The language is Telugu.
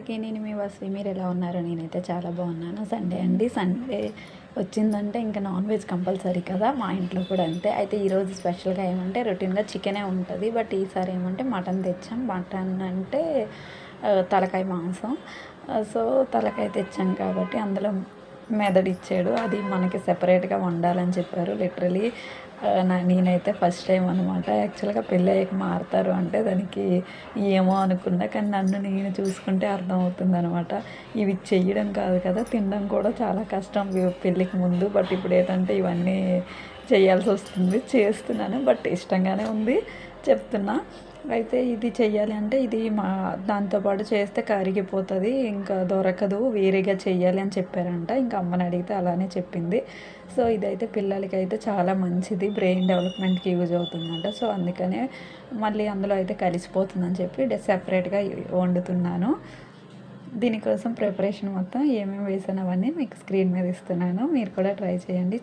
ఓకే, నేను మీ వస్వి. మీరు ఎలా ఉన్నారు? నేనైతే చాలా బాగున్నాను. సండే అండి. సండే వచ్చిందంటే ఇంకా నాన్ వెజ్ కంపల్సరీ కదా, మా ఇంట్లో కూడా అంతే. అయితే ఈరోజు స్పెషల్గా ఏమంటే రొటీన్గా చికెనే ఉంటుంది, బట్ ఈసారి ఏమంటే మటన్ తెచ్చాం. మటన్ అంటే తలకాయ మాంసం. సో తలకాయ తెచ్చాం కాబట్టి అందులో మెదడిచ్చాడు, అది మనకి సెపరేట్గా వండాలని చెప్పారు. లిటరలీ నేనైతే ఫస్ట్ టైం అనమాట. యాక్చువల్గా పెళ్ళయ్యాక మారుతారు అంటే దానికి ఏమో అనుకున్నా, కానీ నన్ను నేను చూసుకుంటే అర్థమవుతుంది అనమాట. ఇవి చెయ్యడం కాదు కదా, తినడం కూడా చాలా కష్టం పెళ్ళికి ముందు. బట్ ఇప్పుడు ఏంటంటే ఇవన్నీ చేయాల్సి వస్తుంది, చేస్తున్నాను. బట్ ఇష్టంగానే ఉంది, చెప్తున్నా. అయితే ఇది చెయ్యాలి అంటే ఇది దాంతోపాటు చేస్తే కరిగిపోతుంది, ఇంకా దొరకదు, వేరేగా చెయ్యాలి అని చెప్పారంట. ఇంకా అమ్మని అడిగితే అలానే చెప్పింది. సో ఇదైతే పిల్లలకైతే చాలా మంచిది, బ్రెయిన్ డెవలప్మెంట్కి యూజ్ అవుతుందంట. సో అందుకనే మళ్ళీ అందులో అయితే కలిసిపోతుందని చెప్పి సెపరేట్గా వండుతున్నాను. దీనికోసం ప్రిపరేషన్ మొత్తం ఏమేమి వేసాను అవన్నీ మీకు స్క్రీన్ మీద ఇస్తున్నాను, మీరు కూడా ట్రై చేయండి.